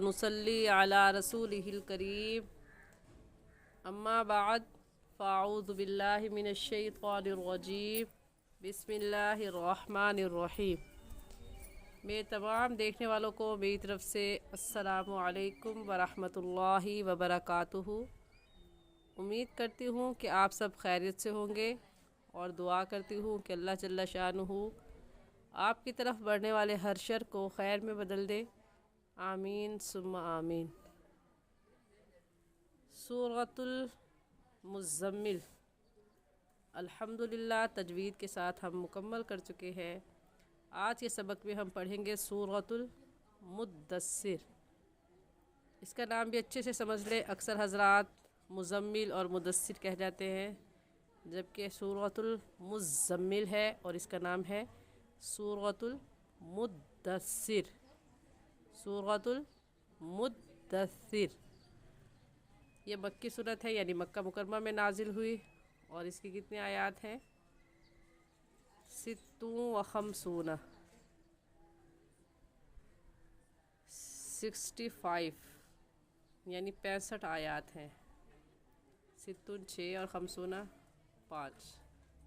नुसल्ली अला रसूलिहिल करीम अम्मा बाद फ़ाऊज़ु बिल्लाहि मिनश्शैतानिर्रजीम बिस्मिल्लाहिर्रहमानिर्रहीम। मेरे तमाम देखने वालों को मेरी तरफ़ से अस्सलामु अलैकुम वरहमतुल्लाहि वबरकातुहू। उम्मीद करती हूँ कि आप सब खैरियत से होंगे और दुआ करती हूँ कि अल्लाह जल्ला शानुहु आपकी तरफ बढ़ने वाले हर शर को खैर में बदल दे। आमीन सुम्मा आमीन। सूरतुल मुज़्ज़म्मिल अल्हम्दुलिल्लाह तजवीद के साथ हम मुकम्मल कर चुके हैं। आज के सबक में हम पढ़ेंगे सूरतुल मुद्दस्सिर। इसका नाम भी अच्छे से समझ लें। अक्सर हज़रात मुज़म्मिल और मुद्दस्सिर कह जाते हैं, जबकि सूरतुल मुज़्ज़म्मिल है और इसका नाम है सूरतुल मुद्दस्सिर। सूरतुल मुद्दस्सिर ये मक्की सूरत है, यानी मक्का मुकरमा में नाजिल हुई और इसकी कितनी आयात हैं? 65 यानी 65 आयात हैं। 6 और 5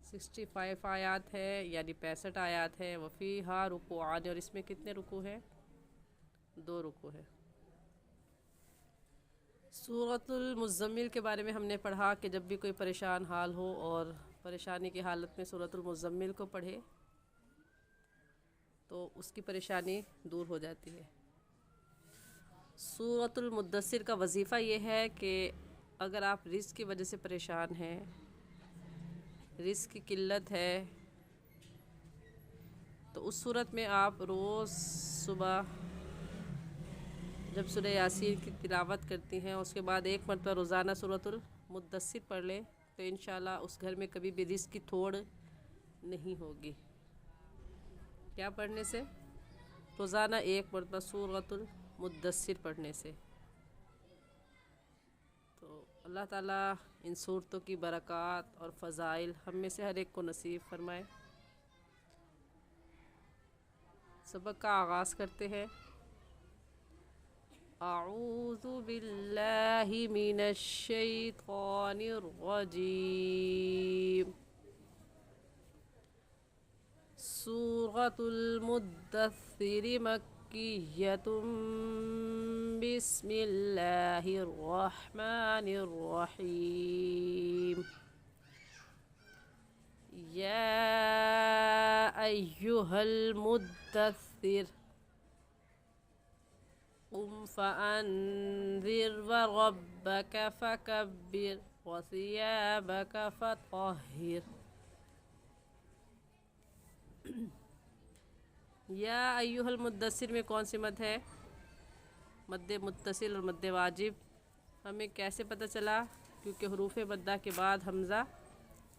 65 आयात है यानी 65 आयात है। वफ़ीहा रुकूआन और इसमें कितने रुकू हैं? 2 रुकू है। सूरतुल मुज़्ज़म्मिल के बारे में हमने पढ़ा कि जब भी कोई परेशान हाल हो और परेशानी की हालत में सूरतुल मुज़्ज़म्मिल को पढ़े तो उसकी परेशानी दूर हो जाती है। सूरतुल मुद्दस्सिर का वजीफ़ा ये है कि अगर आप रिज़्क़ की वजह से परेशान हैं, रिज़्क़ की किल्लत है, तो उस सूरत में आप रोज़ सुबह जब सूरह यासीन की तिलावत करती हैं उसके बाद एक मरतबा रोज़ाना सूरतुल मुद्दस्सिर पढ़ लें तो इंशाल्लाह उस घर में कभी भी रिज़्क़ की थोड़ नहीं होगी। क्या पढ़ने से? रोज़ाना एक मरतबा सूरतुल मुद्दस्सिर पढ़ने से। तो अल्लाह ताला इन सूरतों की बरक़ात और फ़ज़ाइल हम में से हर एक को नसीब फरमाए। सबक का आगाज़ करते हैं। अऊज़ु बिल्लाहि मिनश्शैतानिर्रजीम। सूरतुल मुद्दस्सिर मक्किय्यतुम बिस्मिल्लाहिर्रहमानिर्रहीम। या अय्युहल मुद्दस्सिर क़ुम फ़अन्ज़िर वरब्बक फ़कब्बिर वसियाबक फ़तहिर। या अय्युहल मुद्दस्सिर में कौन सी मद है? मद्दे मुत्तसिल और मद्दे वाजिब। हमें कैसे पता चला? क्योंकि हुरूफ़ मद्दा के बाद हमज़ा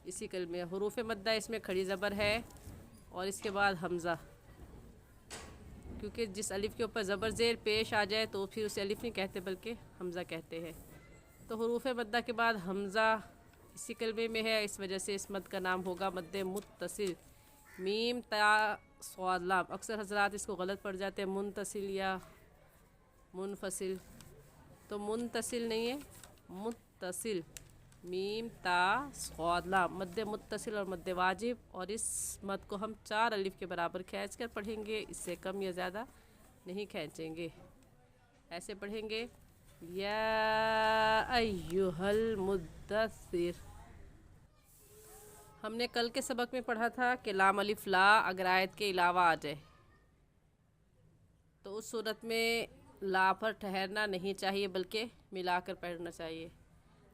इसी कलमे। हुरूफ़ मद्दा इसमें खड़ी ज़बर है और इसके बाद हमज़ा, क्योंकि जिस अलिफ़ के ऊपर ज़बर ज़ेर पेश आ जाए तो फिर उसे अलिफ़ नहीं कहते बल्कि हमज़ा कहते हैं। तो हुरूफ़ मद्दा के बाद हमज़ा इसी कलमे में है, इस वजह से इस मद का नाम होगा मद्दे मुत्तसिल। मीम ता स्वाद लाम। अक्सर हज़रात इसको गलत पढ़ जाते हैं, मुनतसिल या मुनफसिल। तो मुनतसिल नहीं है, मुत्तसिल। मीम ता स्वाद लाम मद्दे मुत्तसिल और मद्दे वाजिब। और इस मद को हम 4 अलिफ़ के बराबर खींच कर पढ़ेंगे, इससे कम या ज़्यादा नहीं खींचेंगे। ऐसे पढ़ेंगे या अय्युहल मुद्दस्सिर। हमने कल के सबक में पढ़ा था कि लाम अलिफ ला अगर आयत के अलावा आ जाए तो उस सूरत में ला पर ठहरना नहीं चाहिए बल्कि मिलाकर पढ़ना चाहिए।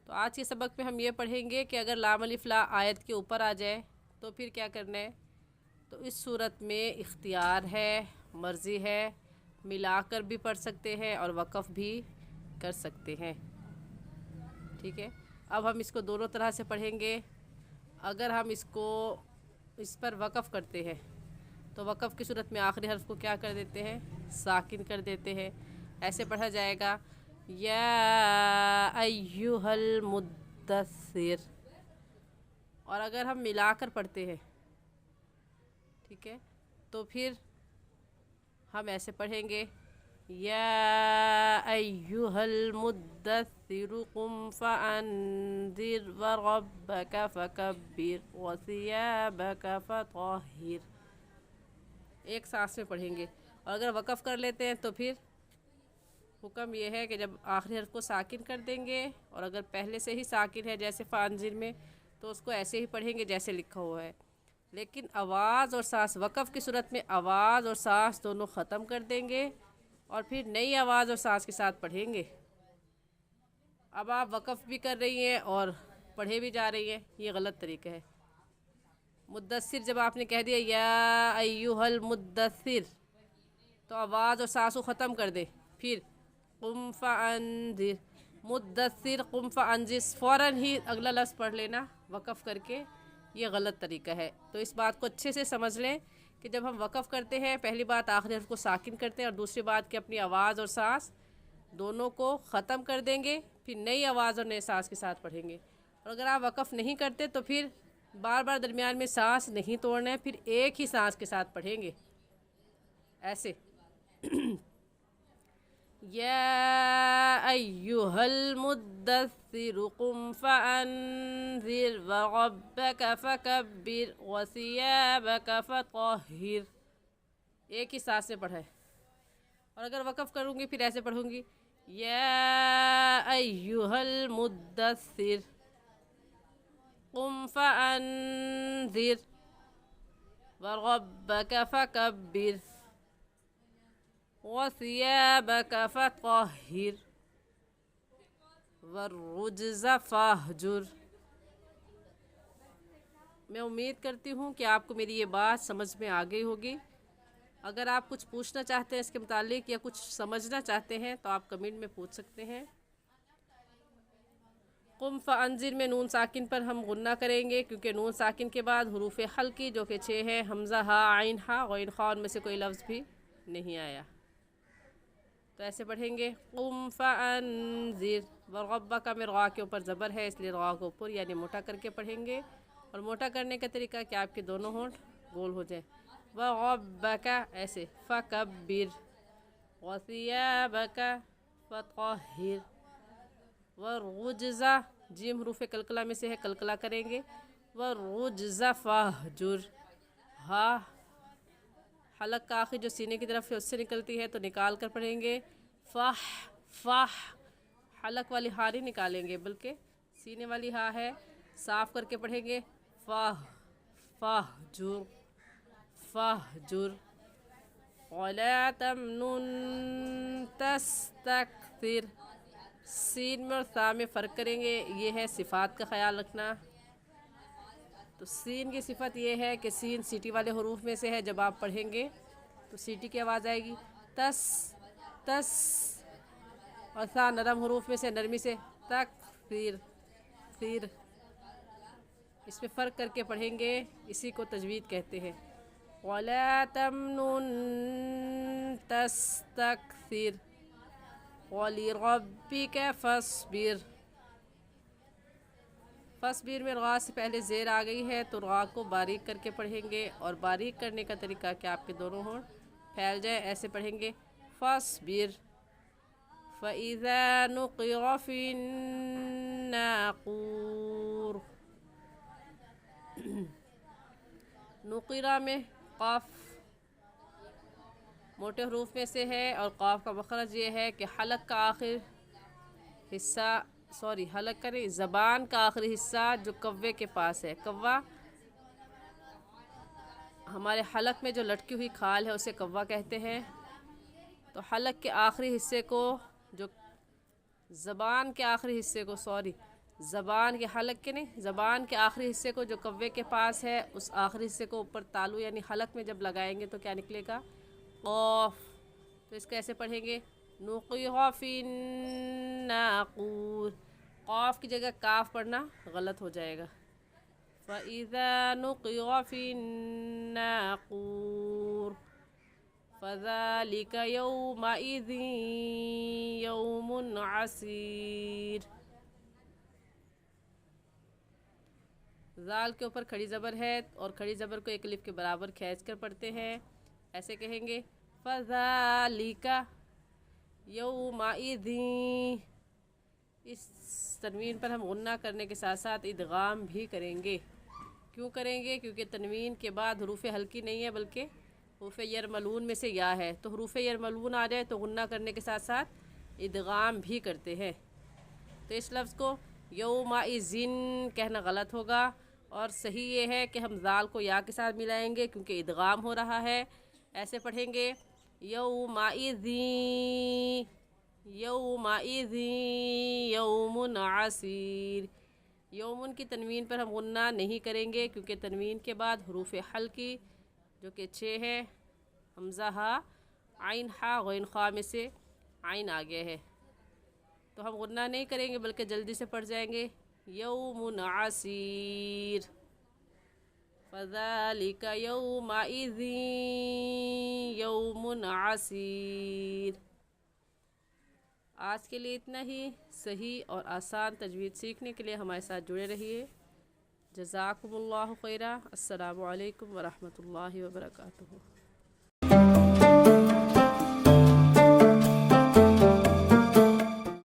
तो आज के सबक में हम ये पढ़ेंगे कि अगर लाम अलिफ ला आयत के ऊपर आ जाए तो फिर क्या करना है। तो इस सूरत में इख्तियार है, मर्ज़ी है, मिलाकर भी पढ़ सकते हैं और वक़फ़ भी कर सकते हैं। ठीक है, अब हम इसको दोनों तरह से पढ़ेंगे। अगर हम इसको इस पर वक़फ़ करते हैं तो वक़फ़ की सूरत में आखिरी हर्फ को क्या कर देते हैं? साकिन कर देते हैं। ऐसे पढ़ा जाएगा या अय्युहल मुद्दस्सिर। और अगर हम मिलाकर पढ़ते हैं, ठीक है, तो फिर हम ऐसे पढ़ेंगे या अय्युहल मुद्दस्सिर कुम फ़अन्ज़िर व रब्बक फ़कब्बिर व सियाबक फ़तहिर। एक सांस में पढ़ेंगे। और अगर वक़फ़ कर लेते हैं तो फिर हुक्म यह है कि जब आखिरी हर्फ को साकिन कर देंगे, और अगर पहले से ही साकिन है जैसे फ़अन्ज़िर में, तो उसको ऐसे ही पढ़ेंगे जैसे लिखा हुआ है। लेकिन आवाज़ और सांस, वक़फ़ की सूरत में आवाज़ और सांस दोनों ख़त्म कर देंगे और फिर नई आवाज़ और सांस के साथ पढ़ेंगे। अब आप वक़फ़ भी कर रही हैं और पढ़े भी जा रही हैं, ये गलत तरीका है। मुद्दस्सिर जब आपने कह दिया या अय्युहल मुद्दस्सिर, तो आवाज़ और सांस को ख़त्म कर दे। फिर कुम फ़अन्ज़िर, मुद्दस्सिर कुम फ़अन्ज़िर, फ़ौरन ही अगला लफ्ज़ पढ़ लेना वक़फ़ करके, ये गलत तरीका है। तो इस बात को अच्छे से समझ लें कि जब हम वक़फ़ करते हैं, पहली बात आखिरी हर्फ को साकिन करते हैं और दूसरी बात कि अपनी आवाज़ और सांस दोनों को ख़त्म कर देंगे, फिर नई आवाज़ और नए सांस के साथ पढ़ेंगे। और अगर आप वक़फ़ नहीं करते तो फिर बार बार दरमियान में सांस नहीं तोड़ना है, फिर एक ही सांस के साथ पढ़ेंगे ऐसे। या अय्युहल मुद्दस्सिर कुम फ़अन्ज़िर व रब्बक फ़कब्बिर व सियाबक फ़तहिर। एक ही सांस से पढ़ा है। और अगर वक़फ़ करूँगी फिर ऐसे पढ़ूँगी, या अय्युहल मुद्दस्सिर कुम फ़अन्ज़िर व रब्बक फ़कब्बिर व सियाबक फ़तहिर वरुज्ज़ फ़हजुर। मैं उम्मीद करती हूँ कि आपको मेरी ये बात समझ में आ गई होगी। अगर आप कुछ पूछना चाहते हैं इसके मुतालिक या कुछ समझना चाहते हैं तो आप कमेंट में पूछ सकते हैं। कुम फ़अन्ज़िर में नून साकिन पर हम गुन्ना करेंगे, क्योंकि नून साकिन के बाद हुरूफ़ हल्की जो कि 6 है, हमज़ा हा आइन हा गैन खा, में से कोई लफ्ज़ भी नहीं आया। तो ऐसे पढ़ेंगे कुम फ़अन्ज़िर, व रब्बक में रा के ऊपर ज़बर है इसलिए रा को ऊपर यानी मोटा करके पढ़ेंगे। और मोटा करने का तरीका कि आपके दोनों होंठ गोल हो जाए। व रब्बक ऐसे, फ़कब्बिर व सियाबक फ़तहिर वरुज्ज़, जीम हुरूफ़ कलकला में से है, कलकला करेंगे। वरुज्ज़ फ़हजुर, हा हलक का आखिर जो सीने की तरफ है उससे निकलती है तो निकाल कर पढ़ेंगे। फ़ाह फ़ाह, हलक वाली हा नहीं निकालेंगे बल्कि सीने वाली हा है, साफ़ करके पढ़ेंगे। फ़ाह फ़हजुर फ़हजुर वला तमनुन तस्तक्सिर। सीन में और सा में फ़र्क करेंगे, ये है सिफ़ात का ख़याल रखना। तो सीन की सिफत ये है कि सीन सीटी वाले हरूफ में से है, जब आप पढ़ेंगे तो सीटी की आवाज़ आएगी तस तस, और सा नरम हरूफ में से नरमी से तक फिर फिर, इसमें फ़र्क करके पढ़ेंगे, इसी को तजवीद कहते हैं। वला तमनुन तस्तक्सिर वलिरब्बिक फस्बिर। फस्बिर में रा से पहले ज़ेर आ गई है तो रा को बारीक करके पढ़ेंगे। और बारीक करने का तरीका कि आपके दोनों होंठ फैल जाए, ऐसे पढ़ेंगे फस्बिर। फ़इज़ा नुक़िर फ़िन्नाक़ूर, नुक़िरा में क़ाफ मोटे हरूफ में से है और क़ाफ का मखरज ये है कि हलक का आखिर हिस्सा, हलक का नहीं, ज़बान का आखिरी हिस्सा जो कव्वे के पास है, कव्वा हमारे हलक में जो लटकी हुई खाल है उसे कव्वा कहते हैं। तो हलक के आखिरी हिस्से को, जो ज़बान के आखिरी हिस्से को, ज़बान के, हलक के नहीं, ज़बान के आखिरी हिस्से को जो कव्वे के पास है, उस आखिरी हिस्से को ऊपर तालू यानी हलक में जब लगाएंगे तो क्या निकलेगा, क़ाफ। तो इसको ऐसे पढ़ेंगे नुक़िर फ़िन्नाक़ूर, क़ाफ की जगह काफ पढ़ना गलत हो जाएगा। फ़इज़ा नुक़िर फ़िन्नाक़ूर फ़ज़ालिका यौमइज़िन यौमुन असीर। ज़ाल के ऊपर खड़ी ज़बर है और खड़ी ज़बर को एक अलिफ के बराबर खींच कर पढ़ते हैं, ऐसे कहेंगे फ़ज़ालिका। यौमाइज़िन। इस तनवीन पर हम गुन्ना करने के साथ साथ इदगाम भी करेंगे। क्यों करेंगे? क्योंकि तनवीन के बाद हरूफ हल्की नहीं है बल्कि हरूफ यरमलून में से या है, तो हरूफ यरमलून आ जाए तो गुन्ना करने के साथ साथ इदगाम भी करते हैं। तो इस लफ्ज़ को यौमाइज़िन कहना गलत होगा और सही ये है कि हम ज़ाल को या के साथ मिलाएंगे क्योंकि इदगाम हो रहा है। ऐसे पढ़ेंगे यौमाइज़िन, यौमाइज़िन यौमुन आसीर। यौमुन की तनवीन पर हम गुन्ना नहीं करेंगे क्योंकि तनवीन के बाद हरूफ हल्की जो कि 6 है, हमज़ा हा, आइन हा, गैन खा में से आइन आ गया है, तो हम गुन्ना नहीं करेंगे बल्कि जल्दी से पढ़ जाएंगे यौमुन आसीर, फ़ज़ालिका यौमाइज़िन यौमुन आसीर। आज के लिए इतना ही। सही और आसान तजवीद सीखने के लिए हमारे साथ जुड़े रहिए। जज़ाकुमुल्लाहु खैरा। अस्सलामु अलैकुम व रहमतुल्लाहि व बरकातुहू।